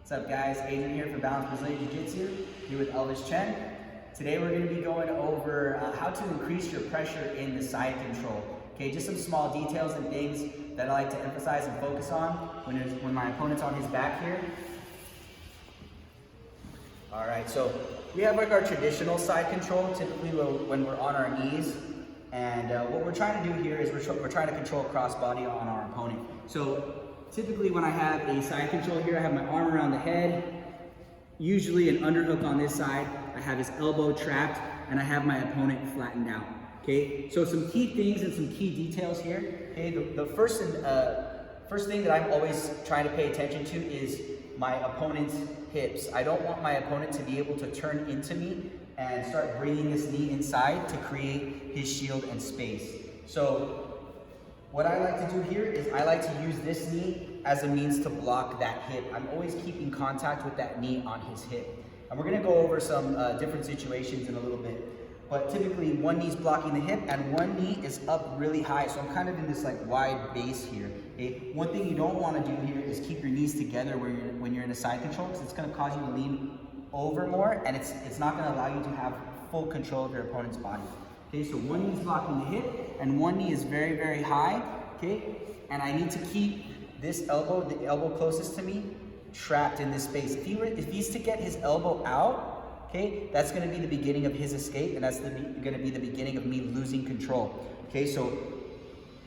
What's up guys, Adrian here for Balanced Brazilian Jiu-Jitsu, here with Elvis Chen. Today we're going to be going over how to increase your pressure in the side control. Okay, just some small details and things that I like to emphasize and focus on when my opponent's on his back here. Alright, so we have like our traditional side control, typically when we're on our knees. And what we're trying to do here is we're trying to control crossbody on our opponent. So typically when I have a side control here, I have my arm around the head, usually an underhook on this side, I have his elbow trapped, and I have my opponent flattened out. Okay, so some key things and some key details here. Okay, the first thing that I'm always trying to pay attention to is my opponent's hips. I don't want my opponent to be able to turn into me and start bringing this knee inside to create his shield and space. So what I like to do here is I like to use this knee as a means to block that hip. I'm always keeping contact with that knee on his hip. And we're gonna go over some different situations in a little bit. But typically one knee's blocking the hip and one knee is up really high. So I'm kind of in this like wide base here. Okay? One thing you don't wanna do here is keep your knees together when you're in a side control, because it's gonna cause you to lean over more and it's not gonna allow you to have full control of your opponent's body. Okay, so one knee is blocking the hip and one knee is very, very high, okay? And I need to keep this elbow, the elbow closest to me, trapped in this space. If he's to get his elbow out, okay, that's gonna be the beginning of his escape, and that's gonna be the beginning of me losing control. Okay, so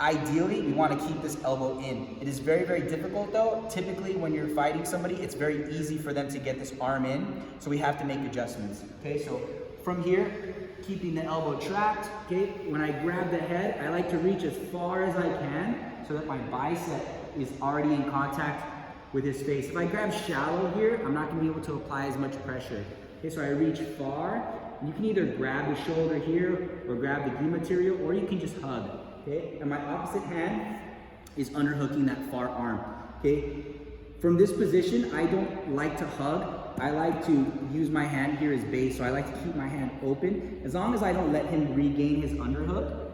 ideally, we wanna keep this elbow in. It is very, very difficult though. Typically, when you're fighting somebody, it's very easy for them to get this arm in, so we have to make adjustments. Okay, so from here, keeping the elbow trapped, okay? When I grab the head, I like to reach as far as I can so that my bicep is already in contact with his face. If I grab shallow here, I'm not gonna be able to apply as much pressure. Okay, so I reach far, and you can either grab the shoulder here or grab the gi material, or you can just hug, okay? And my opposite hand is underhooking that far arm, okay? From this position, I don't like to hug. I like to use my hand here as base, so I like to keep my hand open. As long as I don't let him regain his underhook,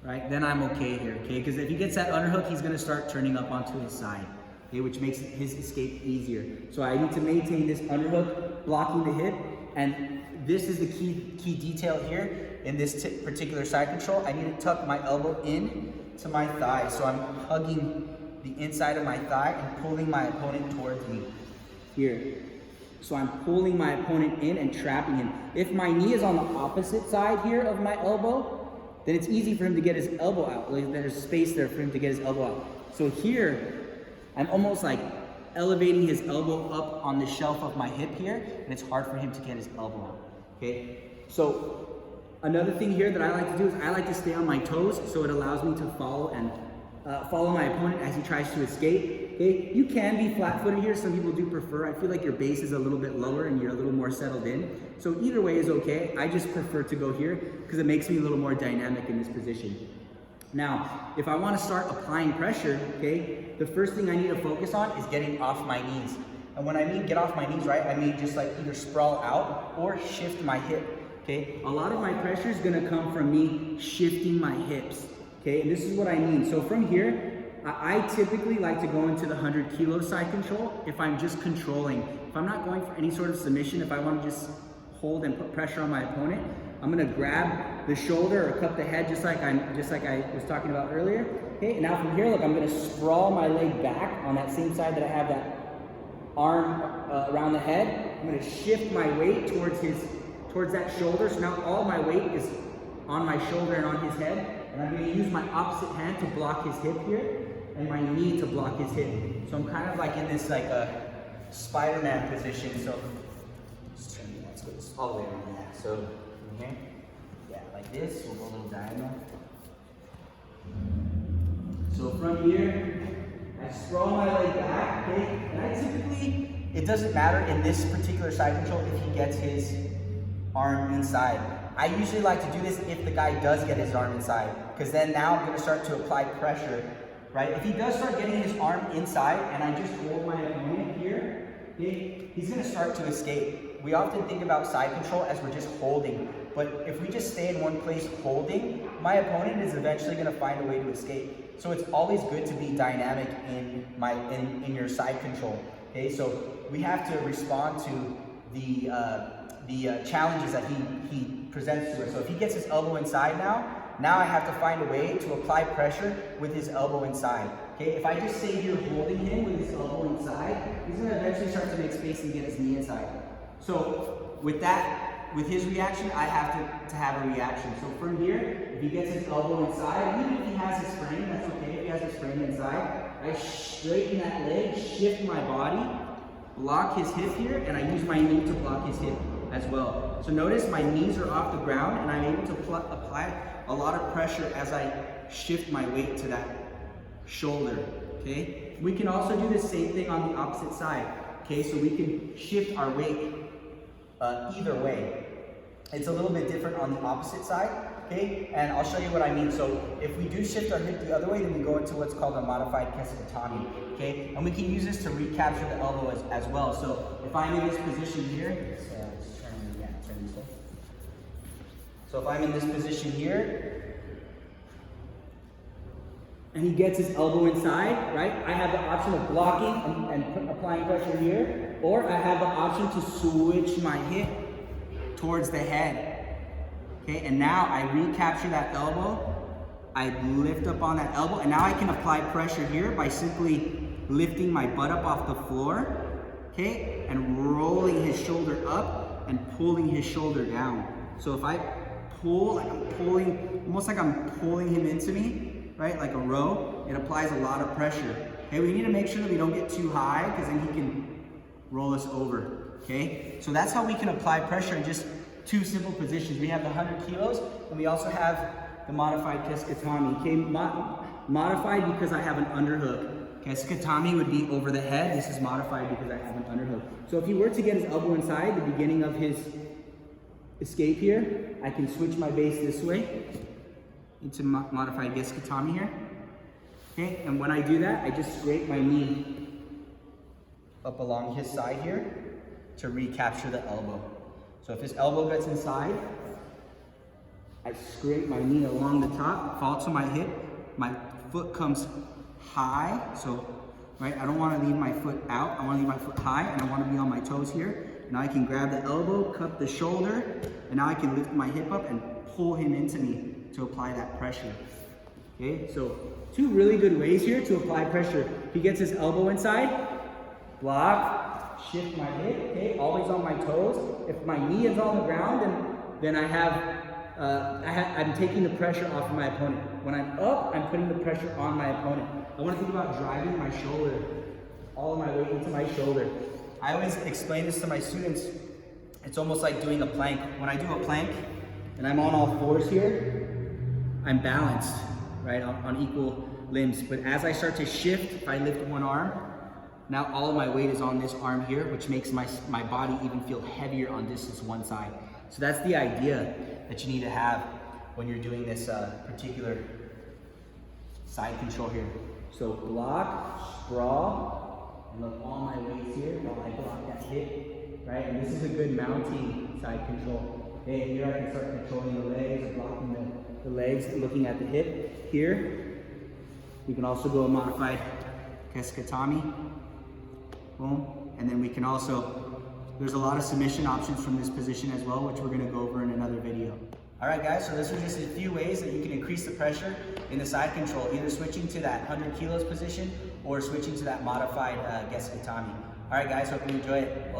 right, then I'm okay here, okay? Because if he gets that underhook, he's gonna start turning up onto his side, okay, which makes his escape easier. So I need to maintain this underhook, blocking the hip, and this is the key detail here in this particular side control. I need to tuck my elbow in to my thigh, so I'm hugging the inside of my thigh and pulling my opponent towards me here. So I'm pulling my opponent in and trapping him. If my knee is on the opposite side here of my elbow, then it's easy for him to get his elbow out. Like there's space there for him to get his elbow out. So here, I'm almost like elevating his elbow up on the shelf of my hip here, and it's hard for him to get his elbow out, okay? So another thing here that I like to do is I like to stay on my toes, so it allows me to follow my opponent as he tries to escape. Okay, you can be flat-footed here. Some people do prefer. I feel like your base is a little bit lower and you're a little more settled in. So either way is okay. I just prefer to go here because it makes me a little more dynamic in this position. Now, if I want to start applying pressure, okay, the first thing I need to focus on is getting off my knees. And when I mean get off my knees, right, I mean just like either sprawl out or shift my hip. Okay, a lot of my pressure is going to come from me shifting my hips. Okay, and this is what I mean. So from here, I typically like to go into the 100 kilo side control if I'm just controlling. If I'm not going for any sort of submission, if I want to just hold and put pressure on my opponent, I'm gonna grab the shoulder or cup the head just like I was talking about earlier. Okay, and now from here, look, I'm gonna sprawl my leg back on that same side that I have that arm around the head. I'm gonna shift my weight towards that shoulder. So now all my weight is on my shoulder and on his head. And I'm going to use my opposite hand to block his hip here, and my knee to block his hip. So I'm kind of like in this like a Spider-Man position. So let's go all the way around that. So from here, yeah, like this. We'll go a little diagonal. So from here, I sprawl my leg back, okay? And I typically, it doesn't matter in this particular side control if he gets his arm inside. I usually like to do this if the guy does get his arm inside, because then now I'm going to start to apply pressure, right? If he does start getting his arm inside and I just hold my opponent here, okay, he's going to start to escape. We often think about side control as we're just holding, but if we just stay in one place holding, my opponent is eventually going to find a way to escape. So it's always good to be dynamic in your side control. Okay, so we have to respond to the challenges that he presents to us. So if he gets his elbow inside now I have to find a way to apply pressure with his elbow inside. Okay, if I just stay here holding him with his elbow inside, he's gonna eventually start to make space and get his knee inside. So with his reaction, I have to have a reaction. So from here, if he gets his elbow inside, even if he has his frame, that's okay. If he has his frame inside, I straighten that leg, shift my body, block his hip here, and I use my knee to block his hip as well. So notice my knees are off the ground, and I'm able to apply a lot of pressure as I shift my weight to that shoulder, okay? We can also do the same thing on the opposite side, okay? So we can shift our weight either way. It's a little bit different on the opposite side, okay? And I'll show you what I mean. So if we do shift our hip the other way, then we go into what's called a modified Keskatami, okay? And we can use this to recapture the elbow as well. So if I'm in this position here, so if I'm in this position here, and he gets his elbow inside, right? I have the option of blocking and applying pressure here, or I have the option to switch my hip towards the head, okay? And now I recapture that elbow, I lift up on that elbow, and now I can apply pressure here by simply lifting my butt up off the floor, okay? And rolling his shoulder up and pulling his shoulder down. So if I pull, like I'm pulling, almost like I'm pulling him into me, right? Like a row, it applies a lot of pressure. Okay, we need to make sure that we don't get too high because then he can roll us over, okay? So that's how we can apply pressure in just two simple positions. We have the 100 kilos and we also have the modified Keskatami. Okay, modified because I have an underhook. Keskatami would be over the head. This is modified because I have an underhook. So if he were to get his elbow inside, the beginning of his escape here, I can switch my base this way into modified Keskatami here. Okay, and when I do that, I just scrape my knee up along his side here to recapture the elbow. So if his elbow gets inside, I scrape my knee along the top, fall to my hip, my foot comes high, so right, I don't want to leave my foot out, I want to leave my foot high, and I want to be on my toes here. Now I can grab the elbow, cup the shoulder, and now I can lift my hip up and pull him into me to apply that pressure. Okay, so two really good ways here to apply pressure. If he gets his elbow inside, block, shift my hip, okay, always on my toes. If my knee is on the ground, then I'm taking the pressure off of my opponent. When I'm up, I'm putting the pressure on my opponent. I want to think about driving my shoulder, all of my weight into my shoulder. I always explain this to my students. It's almost like doing a plank. When I do a plank and I'm on all fours here, I'm balanced, right, on equal limbs. But as I start to shift, if I lift one arm, now all of my weight is on this arm here, which makes my body even feel heavier on this one side. So that's the idea that you need to have when you're doing this particular side control here. So block, sprawl, and look, all my weights here while I block that hip, right? And this is a good mounting side control. Okay, here I can start controlling the legs, blocking the legs, looking at the hip. Here, we can also go a modified Keskatami. Boom. And then we can also, there's a lot of submission options from this position as well, which we're going to go over in another video. All right, guys, so this was just a few ways that you can increase the pressure in the side control, either switching to that 100 kilos position or switching to that modified Keskatami. All right, guys, hope you enjoy it.